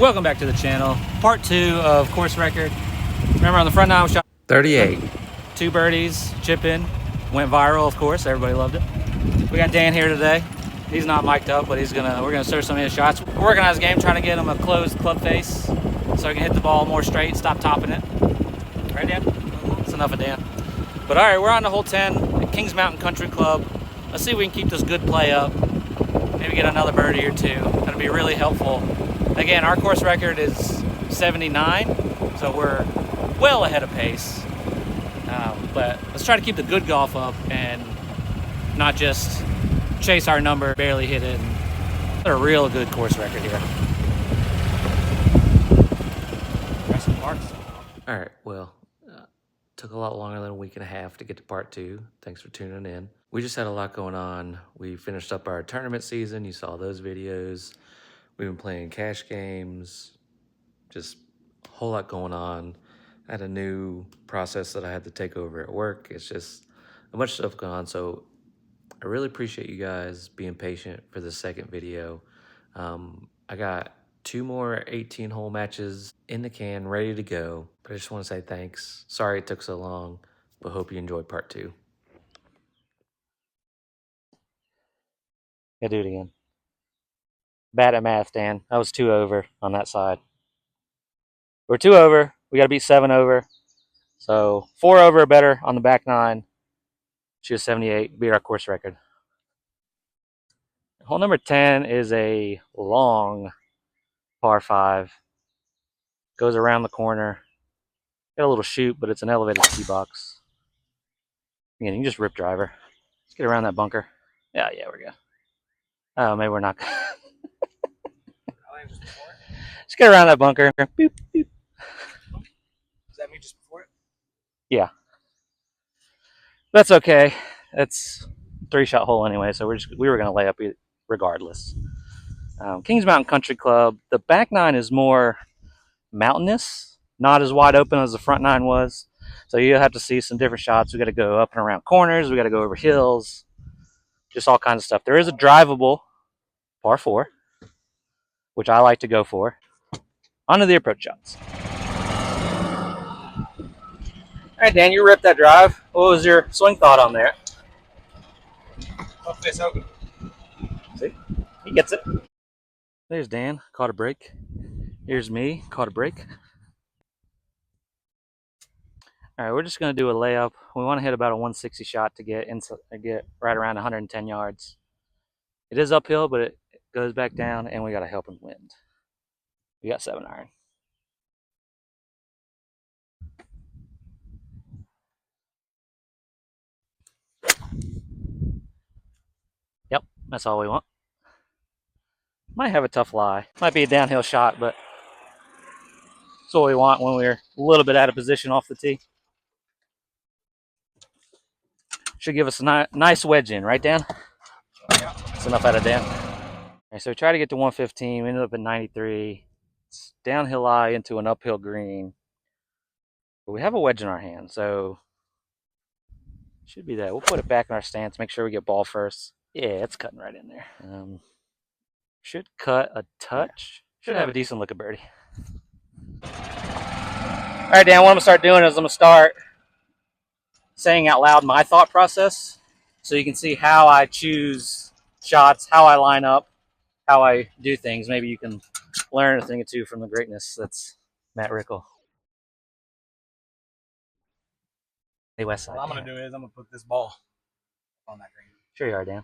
Welcome back to the channel. Part 2 of course record. Remember on the front nine we shot 38. 2 birdies, chip in. Went viral, of course. Everybody loved it. We got Dan here today. He's not mic'd up, but we're gonna search some of his shots. We're working on his game, trying to get him a closed club face so he can hit the ball more straight, stop topping it. Right, Dan? That's enough of Dan. But all right, we're on the hole 10 at Kings Mountain Country Club. Let's see if we can keep this good play up. Maybe get another birdie or two. That'll be really helpful. Again, our course record is 79, so we're well ahead of pace. But let's try to keep the good golf up and not just chase our number, barely hit it. A real good course record here. Rest of parts. All right, well, took a lot longer than a week and a half to get to part 2. Thanks for tuning in. We just had a lot going on. We finished up our tournament season. You saw those videos. We've been playing cash games, just a whole lot going on. I had a new process that I had to take over at work. It's just a bunch of stuff going on. So I really appreciate you guys being patient for the second video. I got 2 more 18-hole matches in the can, ready to go. But I just want to say thanks. Sorry it took so long, but hope you enjoyed part 2. Gotta do it again. Bad at math, Dan. I was 2 over on that side. We're 2 over. We got to beat 7 over. So 4 over or better on the back 9. She was 78. Beat our course record. Hole number 10 is a long par 5. Goes around the corner. Got a little chute, but it's an elevated tee box. Again, you can just rip driver. Let's get around that bunker. Yeah, we're good. Oh, maybe we're not. Let's get around that bunker. Boop, boop. Does that mean just before it? Yeah. That's okay. It's 3-shot hole anyway, so we were going to lay up regardless. Kings Mountain Country Club. The back 9 is more mountainous, not as wide open as the front 9 was. So you'll have to see some different shots. We got to go up and around corners. We got to go over hills. Just all kinds of stuff. There is a drivable par 4, which I like to go for. On to the approach shots. All right, Dan, you ripped that drive. What was your swing thought on there? Up face open. See? He gets it. There's Dan. Caught a break. Here's me. Caught a break. All right, we're just going to do a layup. We want to hit about a 160 shot to get right around 110 yards. It is uphill, but it goes back down, and we got a helping wind. We got 7 iron. Yep, that's all we want. Might have a tough lie. Might be a downhill shot, but that's what we want when we're a little bit out of position off the tee. Should give us a nice wedge in, right, Dan? Yeah. That's enough out of Dan. All right, so we tried to get to 115. We ended up at 93. It's downhill lie into an uphill green. But we have a wedge in our hand, so should be that. We'll put it back in our stance, make sure we get ball first. Yeah, it's cutting right in there. Should cut a touch. Should have a decent look at birdie. All right, Dan, what I'm going to start doing is I'm going to start saying out loud my thought process so you can see how I choose shots, how I line up, how I do things. Maybe you can learn a thing or two from the greatness that's Matt Rickle. Hey, Westside. What I'm going to do is I'm going to put this ball on that green. Sure you are, Dan.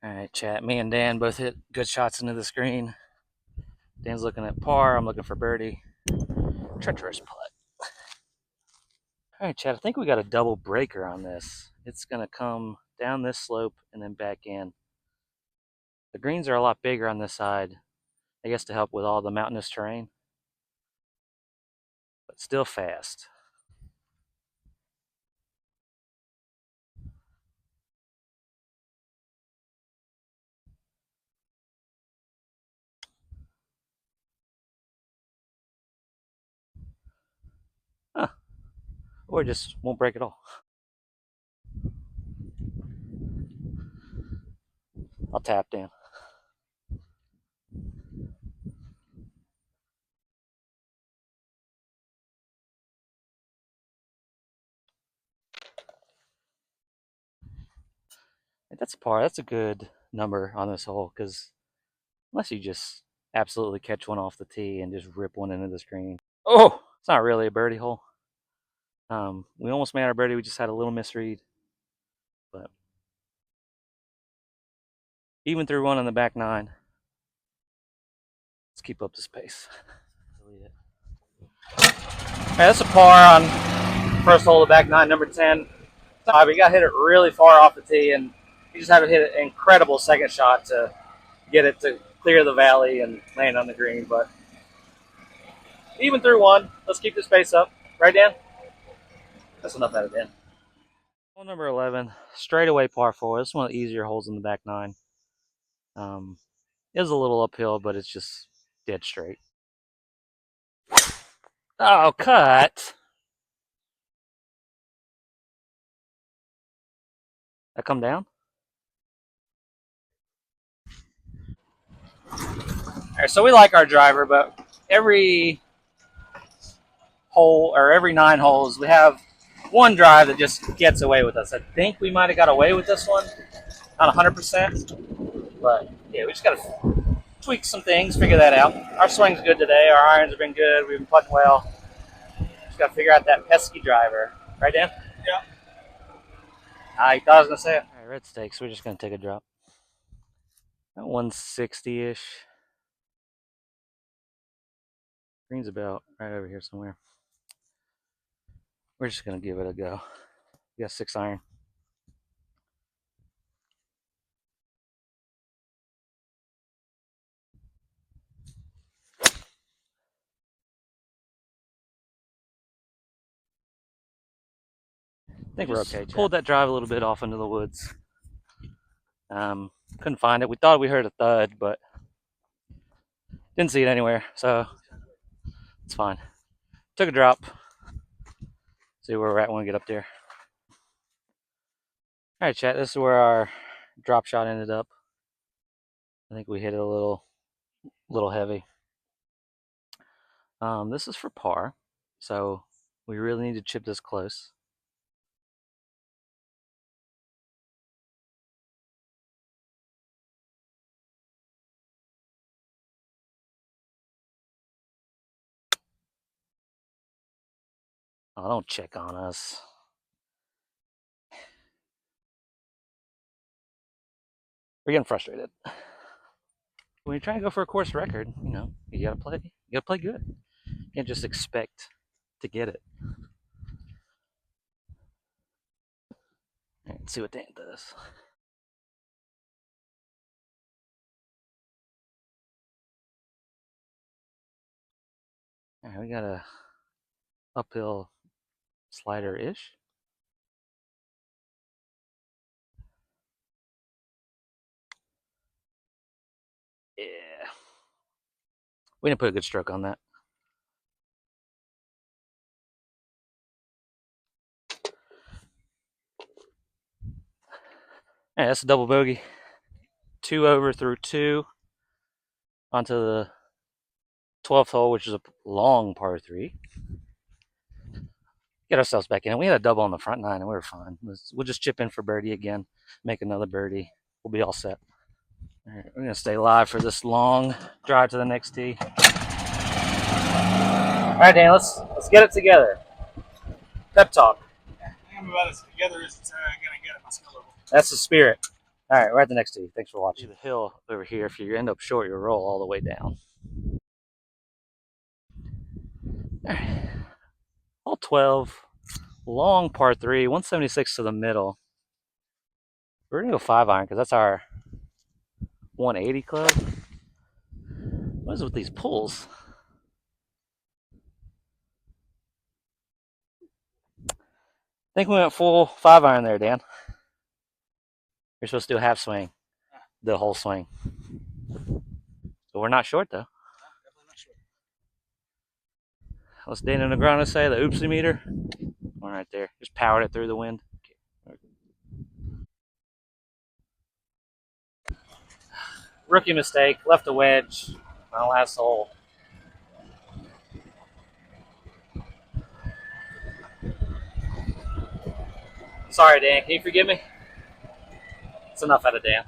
All right, chat. Me and Dan both hit good shots into the screen. Dan's looking at par. I'm looking for birdie. Treacherous putt. All right, chat. I think we got a double breaker on this. It's going to come down this slope and then back in. The greens are a lot bigger on this side, I guess to help with all the mountainous terrain, but still fast. Huh. Or just won't break at all. I'll tap, Dan. That's par. That's a good number on this hole because unless you just absolutely catch one off the tee and just rip one into the screen. Oh, it's not really a birdie hole. We almost made our birdie. We just had a little misread, but even through one on the back nine. Let's keep up this pace. That's a par on first hole of the back nine, number 10. We got hit it really far off the tee, and you just had to hit an incredible second shot to get it to clear the valley and land on the green. But even through one, let's keep this pace up. Right, Dan? That's enough out of Dan. Hole number 11, straightaway par 4. This is one of the easier holes in the back nine. It is a little uphill, but it's just dead straight. Oh, cut. That come down? All right, so we like our driver, but every hole or every 9 holes, we have one drive that just gets away with us. I think we might have got away with this one, not 100%, but yeah, we just got to tweak some things, figure that out. Our swing's good today. Our irons have been good. We've been putting well. Just got to figure out that pesky driver, right, Dan? Yeah. I thought I was gonna say it. All right, red stakes. We're just gonna take a drop. 160-ish. Green's about right over here somewhere. We're just gonna give it a go. We got 6 iron. I think we're okay. Pulled that drive a little bit off into the woods. Couldn't find it. We thought we heard a thud, but didn't see it anywhere, so it's fine. Took a drop. See where we're at when we get up there. All right, chat. This is where our drop shot ended up. I think we hit it a little heavy. This is for par, so we really need to chip this close. Oh, don't check on us. We're getting frustrated. When you try and go for a course record, you gotta play good. You can't just expect to get it. All right, let's see what Dan does. All right, we got a uphill slider-ish. Yeah. We didn't put a good stroke on that. All right, that's a double bogey. 2 over through 2 onto the 12th hole, which is a long par 3. Get ourselves back in. We had a double on the front 9, and we were fine. We'll just chip in for birdie again, make another birdie. We'll be all set. All right, we're gonna stay live for this long drive to the next tee. All right, Dan, let's get it together. Pep talk. I think about as together as it's gonna get at my skill level. That's the spirit. All right, we're at the next tee. Thanks for watching. The hill over here. If you end up short, you roll all the way down. All right. Hole 12, long par 3, 176 to the middle. We're gonna go 5 iron because that's our 180 club. What is it with these pulls? I think we went full 5 iron there, Dan. You're supposed to do a half swing, the whole swing. So we're not short though. Definitely not short. What's Dana Negreanu say? The oopsie meter. One right there. Just powered it through the wind. Rookie mistake. Left a wedge on the last hole. Sorry, Dan. Can you forgive me? That's enough out of Dan.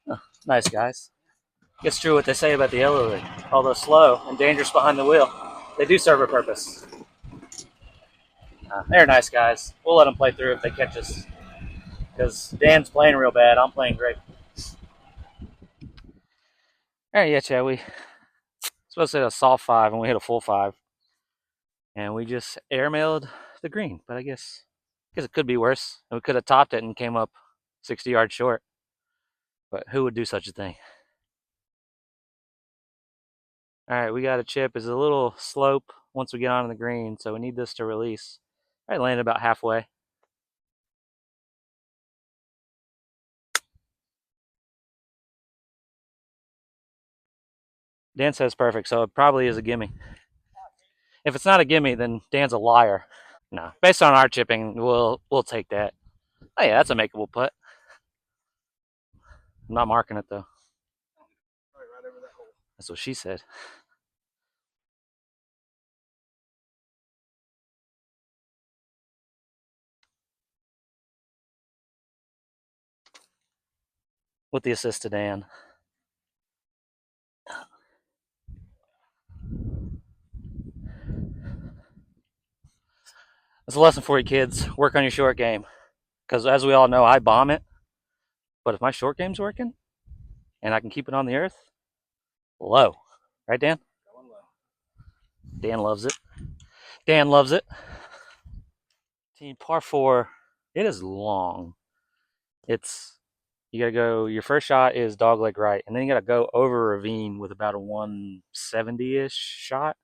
Oh, nice, guys. Gets true what they say about the elderly. Although slow and dangerous behind the wheel, they do serve a purpose. They're nice guys. We'll let them play through if they catch us. Because Dan's playing real bad. I'm playing great. All right, yeah, Chad. We supposed to hit a soft 5 and we hit a full 5. And we just airmailed the green. But I guess it could be worse. We could have topped it and came up 60 yards short. But who would do such a thing? All right, we got a chip. It's a little slope once we get onto the green, so we need this to release. I landed about halfway. Dan says perfect, so it probably is a gimme. If it's not a gimme, then Dan's a liar. No, based on our chipping, we'll take that. Oh yeah, that's a makeable putt. I'm not marking it though. Right over that hole. That's what she said. With the assist to Dan. It's a lesson for you kids. Work on your short game. Because as we all know, I bomb it. But if my short game's working and I can keep it on the earth, low. Right, Dan? Dan loves it. Dan loves it. Team par 4. It is long. You gotta go. Your first shot is dogleg right, and then you gotta go over a ravine with about a 170-ish shot.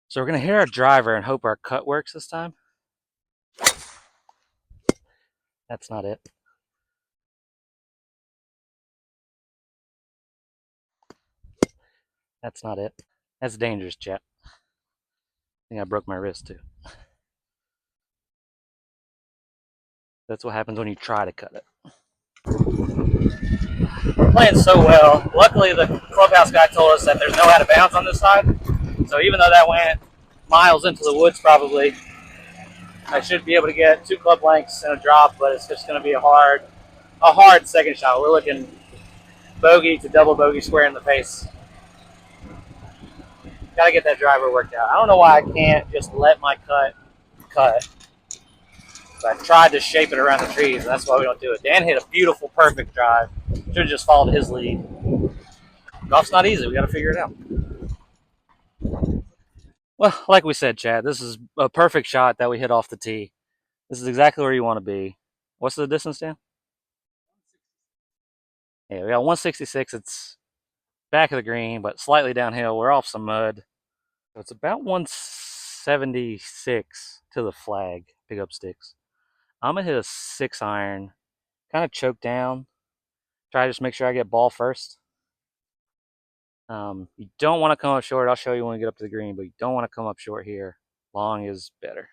So we're gonna hit our driver and hope our cut works this time. That's not it. That's not it. That's dangerous, chat. I think I broke my wrist too. That's what happens when you try to cut it. We're playing so well. Luckily, the clubhouse guy told us that there's no out of bounds on this side. So even though that went miles into the woods, probably, I should be able to get 2 club lengths and a drop, but it's just going to be a hard second shot. We're looking bogey to double bogey square in the face. Got to get that driver worked out. I don't know why I can't just let my cut. So I tried to shape it around the trees, and that's why we don't do it. Dan hit a beautiful, perfect drive. Should have just followed his lead. Golf's not easy. We got to figure it out. Well, like we said, Chad, this is a perfect shot that we hit off the tee. This is exactly where you want to be. What's the distance, Dan? Yeah, we got 166. It's back of the green, but slightly downhill. We're off some mud. So it's about 176 to the flag. Pick up sticks. I'm going to hit a 6-iron. Kind of choke down. Try to just make sure I get ball first. You don't want to come up short. I'll show you when we get up to the green, but you don't want to come up short here. Long is better.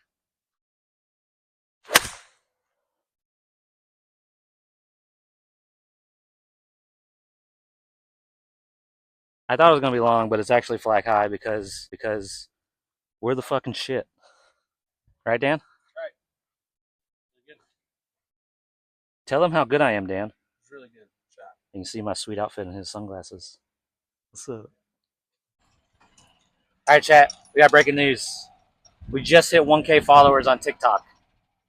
I thought it was going to be long, but it's actually flag high because we're the fucking shit. Right, Dan? Right. Really good. Tell him how good I am, Dan. It's really good shot. You can see my sweet outfit and his sunglasses. What's up? All right, chat. We got breaking news. We just hit 1K followers on TikTok.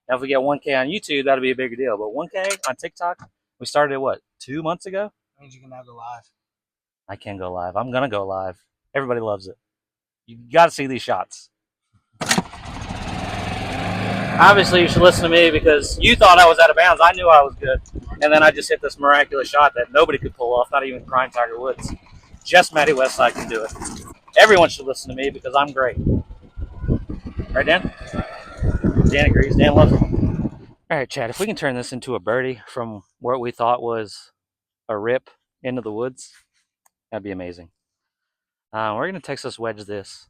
Now, if we get 1K on YouTube, that'll be a bigger deal. But 1K on TikTok, we started it, what, 2 months ago? That means you can now go live. I can go live. I'm going to go live. Everybody loves it. You got to see these shots. Obviously, you should listen to me because you thought I was out of bounds. I knew I was good. And then I just hit this miraculous shot that nobody could pull off, not even prime Tiger Woods. Just Matty Westside can do it. Everyone should listen to me because I'm great. Right, Dan? Dan agrees. Dan loves it. All right, Chad, if we can turn this into a birdie from what we thought was a rip into the woods, that'd be amazing. We're going to Texas wedge this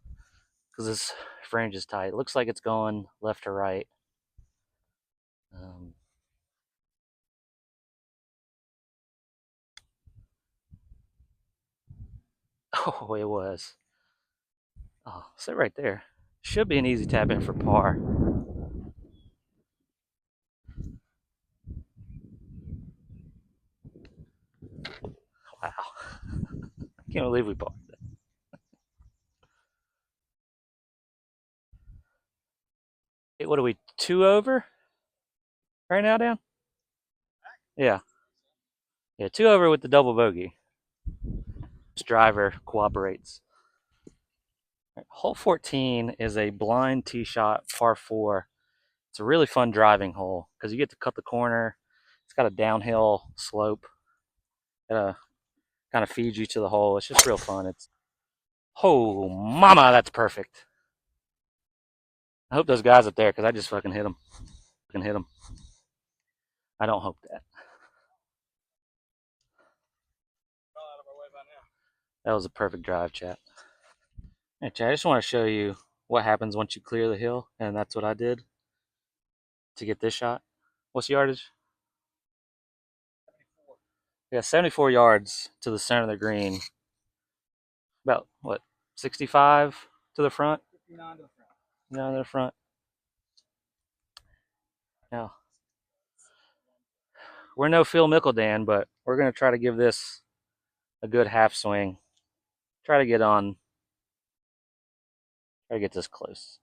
because this fringe is tight. It looks like it's going left to right. Oh, it was. Oh, sit right there. Should be an easy tap in for par. Can't believe we bought that. Hey, what are we, 2 over right now, Dan? Yeah. Yeah, 2 over with the double bogey. This driver cooperates. Right, hole 14 is a blind tee shot, par 4. It's a really fun driving hole because you get to cut the corner. It's got a downhill slope that kind of feeds you to the hole. It's just real fun. It's, oh, mama, that's perfect. I hope those guys up there, because I just fucking hit them. I don't hope that. That was a perfect drive, chat. Hey, chat, I just want to show you what happens once you clear the hill, and that's what I did to get this shot. What's the yardage? Yeah, 74 yards to the center of the green. About, what, 65 to the front? 59 to the front. No, to the front. Now, we're no Phil Mickeldan, but we're going to try to give this a good half swing. Try to get this close.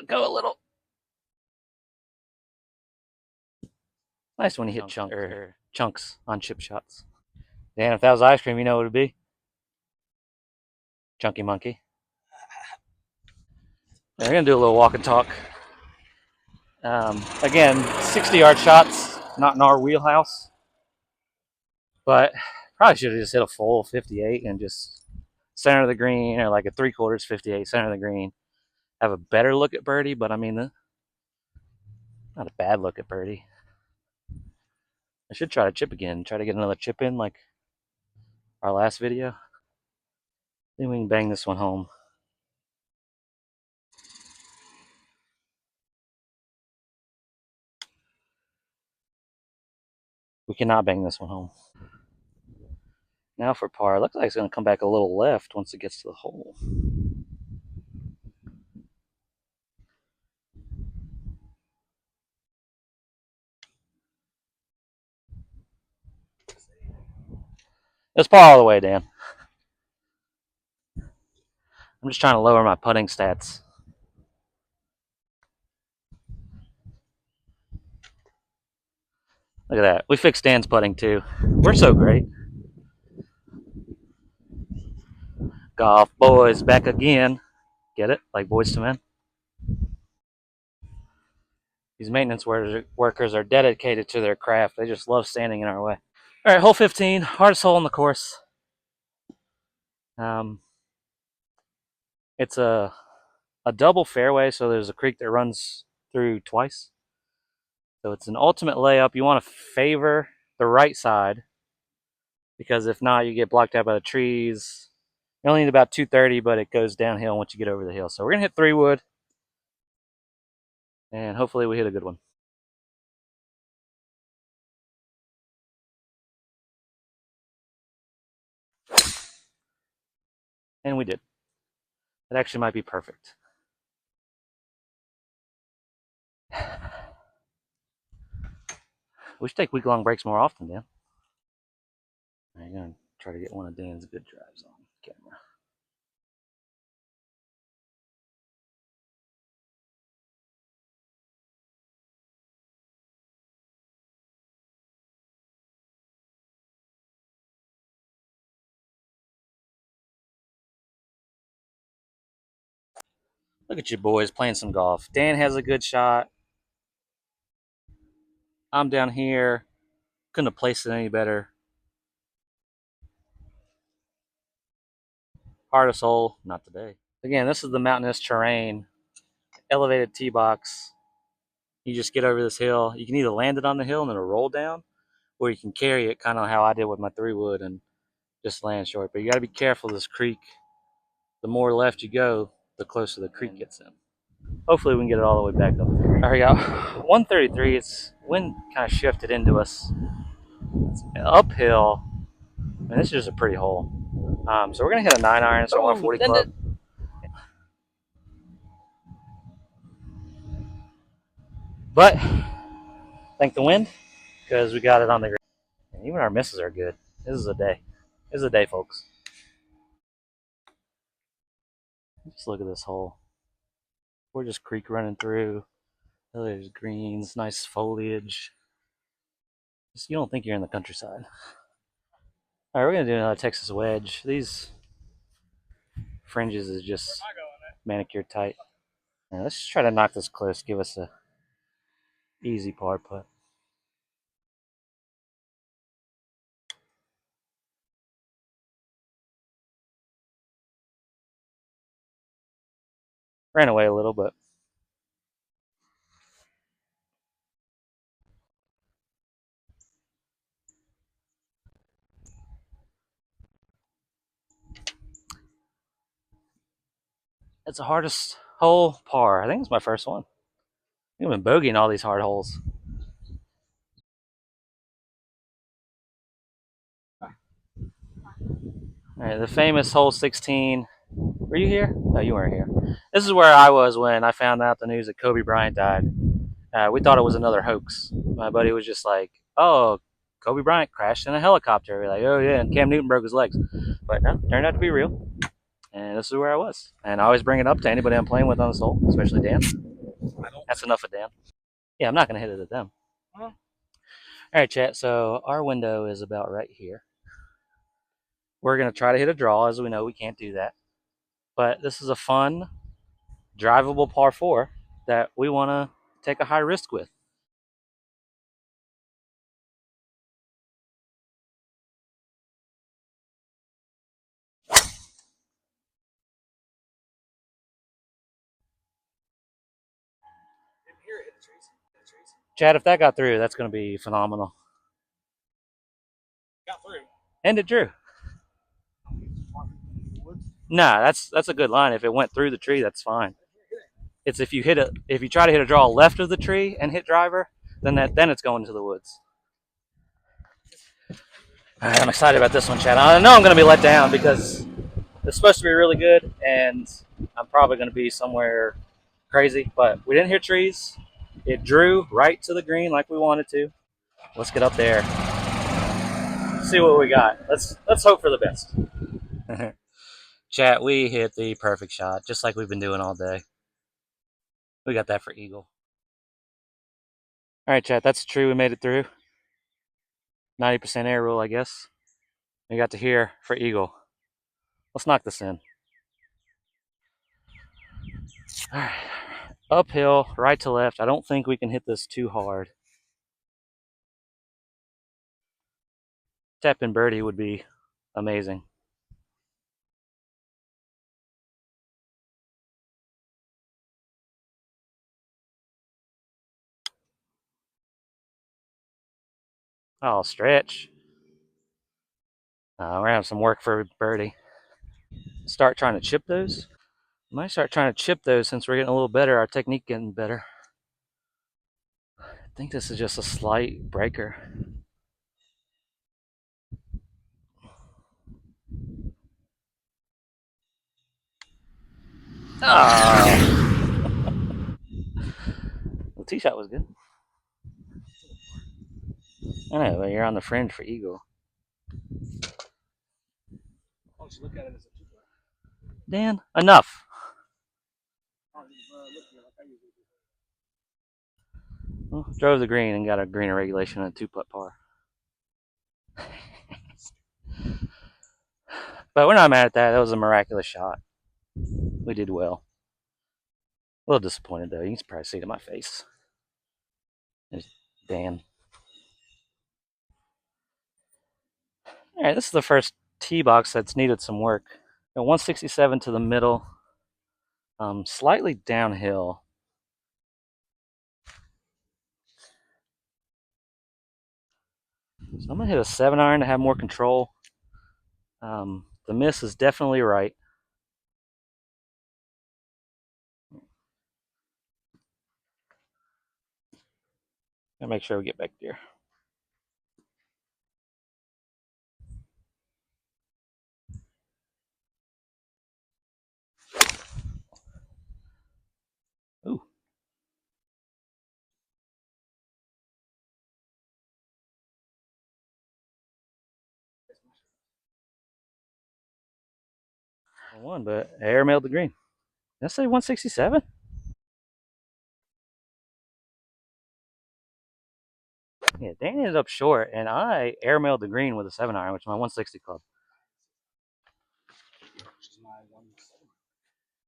Go a little. Nice when you hit chunks on chip shots. Dan, if that was ice cream, you know what it would be? Chunky Monkey. We're going to do a little walk and talk. Again, 60-yard shots, not in our wheelhouse. But probably should have just hit a full 58 and just center of the green, or like a 3/4 58, center of the green. Have a better look at birdie, but I mean, not a bad look at birdie. I should try to chip again. Try to get another chip in like our last video. Then we can bang this one home. We cannot bang this one home. Now for par. Looks like it's going to come back a little left once it gets to the hole. It's par all the way, Dan. I'm just trying to lower my putting stats. Look at that. We fixed Dan's putting too. We're so great. Golf boys back again. Get it? Like Boiz II Men. These maintenance workers are dedicated to their craft. They just love standing in our way. All right, hole 15, hardest hole on the course. It's a double fairway, so there's a creek that runs through twice. So it's an ultimate layup. You want to favor the right side, because if not, you get blocked out by the trees. You only need about 230, but it goes downhill once you get over the hill. So we're going to hit 3 wood, and hopefully we hit a good one. And we did. It actually might be perfect. We should take week-long breaks more often, Dan. I'm going to try to get one of Dan's good drives on camera. Look at you boys playing some golf. Dan has a good shot. I'm down here. Couldn't have placed it any better. Hardest hole, not today. Again, this is the mountainous terrain. Elevated tee box. You just get over this hill. You can either land it on the hill and then it'll roll down, or you can carry it kind of how I did with my 3 wood and just land short. But you got to be careful of this creek. The more left you go, the closer the creek gets in. Hopefully we can get it all the way back up there. All right, we got 133. It's wind kind of shifted into us. It's uphill. And this is just a pretty hole. So we're gonna hit a 9 iron, so 140 club. But thank the wind because we got it on the green. And even our misses are good. This is a day. This is a day, folks. Just look at this hole. We're just creek running through. Oh, there's greens, nice foliage. Just, you don't think you're in the countryside. All right, we're gonna do another Texas wedge. These fringes is just manicured tight. Now, let's just try to knock this close. Give us a easy par putt. Ran away a little, but it's the hardest hole par. I think it's my first one. I've been bogeying all these hard holes. All right, the famous hole 16. Were you here? No, you weren't here. This is where I was when I found out the news that Kobe Bryant died. We thought it was another hoax. My buddy was just like, "Oh, Kobe Bryant crashed in a helicopter." We're like, "Oh yeah," and Cam Newton broke his legs. But no, turned out to be real. And this is where I was. And I always bring it up to anybody I'm playing with on this hole, especially Dan. That's enough of Dan. Yeah, I'm not going to hit it at them. All right, chat. So our window is about right here. We're going to try to hit a draw. As we know, we can't do that. But this is a fun, drivable par 4 that we want to take a high risk with. Chad, if that got through, that's going to be phenomenal. Got through. And it drew. Nah, that's a good line. If it went through the tree, that's fine. It's if you hit it, if you try to hit a draw left of the tree and hit driver, then it's going into the woods. All right, I'm excited about this one, Chad. I know I'm going to be let down because it's supposed to be really good, and I'm probably going to be somewhere crazy. But we didn't hit trees. It drew right to the green like we wanted to. Let's get up there. See what we got. Let's hope for the best. Chat, we hit the perfect shot, just like we've been doing all day. We got that for eagle. All right, chat, that's true. We made it through. 90% air rule, I guess. We got to here for eagle. Let's knock this in. All right. Uphill, right to left. I don't think we can hit this too hard. Tap in birdie would be amazing. Oh, stretch. We're going to have some work for birdie. Start trying to chip those. Might start trying to chip those since we're getting a little better. Our technique getting better. I think this is just a slight breaker. Oh. The tee shot was good. I know, but you're on the fringe for eagle. Why don't you look at it as a two-player? Dan, enough. Well, drove the green and got a greener regulation and a 2-putt par. But we're not mad at that. That was a miraculous shot. We did well. A little disappointed though. You can probably see it in my face. There's Dan. All right, this is the first tee box that's needed some work. Got 167 to the middle, slightly downhill. So I'm gonna hit a 7-iron to have more control. The miss is definitely right. Gotta make sure we get back there. Ooh. One, but airmailed the green. Did I say 167? Yeah, Dan ended up short, and I airmailed the green with a 7-iron, which is my 160 club.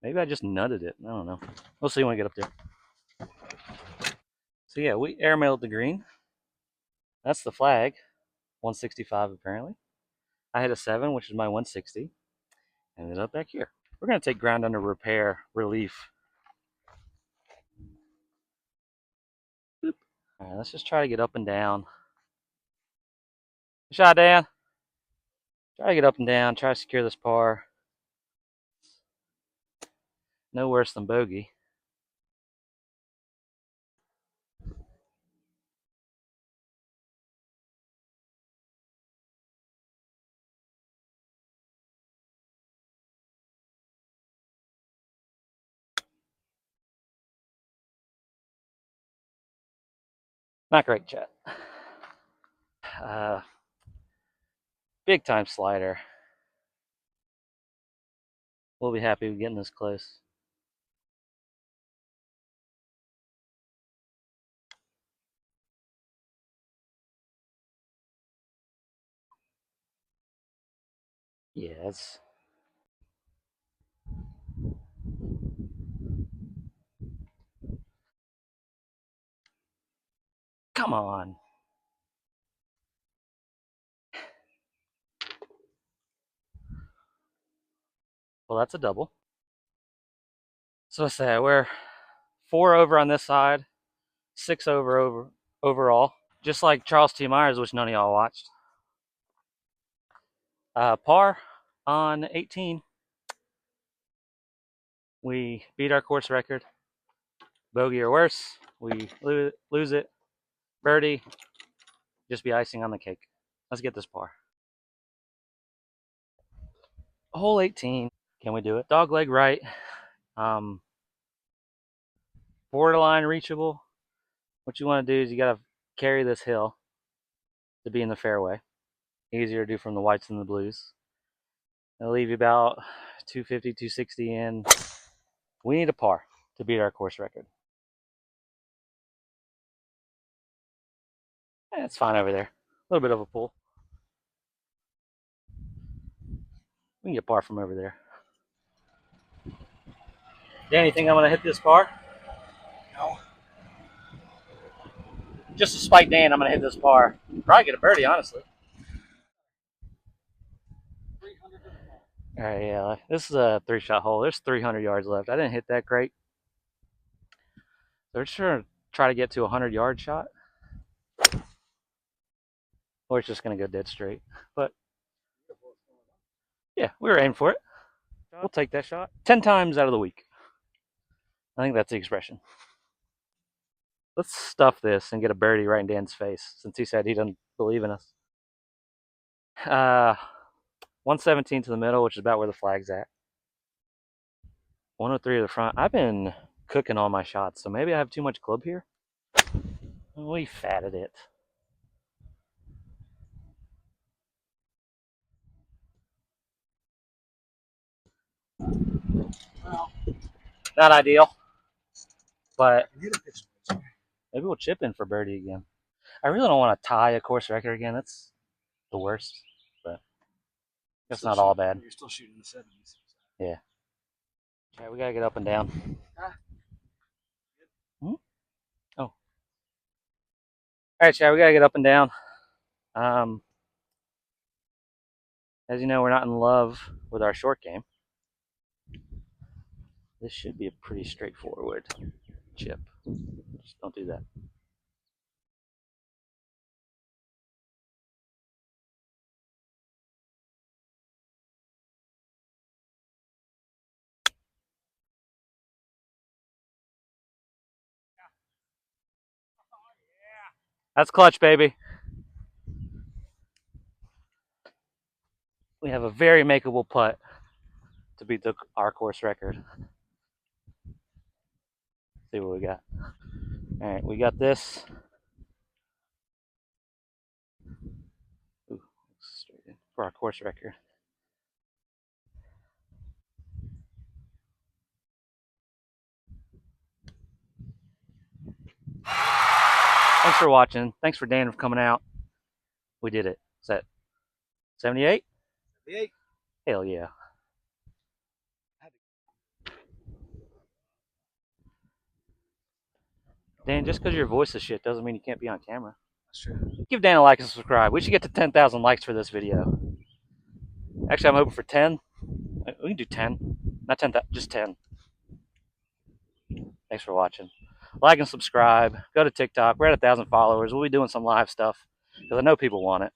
Maybe I just nutted it. I don't know. We'll see when we get up there. So yeah, we airmailed the green. That's the flag. 165 apparently. I hit a 7, which is my 160. Ended up back here. We're going to take ground under repair relief. Boop. All right, let's just try to get up and down. Good shot, Dan. Try to get up and down. Try to secure this par. No worse than bogey. Not great, chat. Big time slider. We'll be happy with getting this close. Yeah, it's. Come on. Well, that's a double. So I say we're 4 over on this side, 6 over overall. Just like Charles T. Myers, which none of y'all watched. Par on 18. We beat our course record. Bogey or worse, we lose it. Birdie, just be icing on the cake. Let's get this par. Hole 18. Can we do it? Dog leg right. Borderline reachable. What you want to do is you got to carry this hill to be in the fairway. Easier to do from the whites than the blues. It'll leave you about 250, 260 in. We need a par to beat our course record. It's fine over there. A little bit of a pull. We can get par from over there. Danny, think I'm going to hit this par? No. Just to spite Dan, I'm going to hit this par. Probably get a birdie, honestly. All right, yeah. This is a 3-shot hole. There's 300 yards left. I didn't hit that great. They're just going to try to get to a 100-yard shot. Or it's just going to go dead straight. But, yeah, we were aiming for it. We'll take that shot 10 times out of the week. I think that's the expression. Let's stuff this and get a birdie right in Dan's face, since he said he doesn't believe in us. 117 to the middle, which is about where the flag's at. 103 to the front. I've been cooking all my shots, so maybe I have too much club here. We fatted it. Well, Not ideal, but I can hit a pitch. maybe we'll chip in for birdie again. I really don't want to tie a course record again. That's the worst, but it's not all bad. You're still shooting the 70s. Yeah. All right, we gotta get up and down. Oh. All right, Chad, we gotta get up and down. As you know, we're not in love with our short game. This should be a pretty straightforward chip. Just don't do that. That's clutch, baby. We have a very makeable putt to beat our course record. Let's see what we got. All right, we got this. Ooh, straight in for our course record. Thanks for watching. Thanks for Dan for coming out. We did it. Is that 78? 78. Hell yeah. Dan, just because your voice is shit doesn't mean you can't be on camera. That's true. Give Dan a like and subscribe. We should get to 10,000 likes for this video. Actually, I'm hoping for 10. We can do 10. Not 10, just 10. Thanks for watching. Like and subscribe. Go to TikTok. We're at 1,000 followers. We'll be doing some live stuff because I know people want it.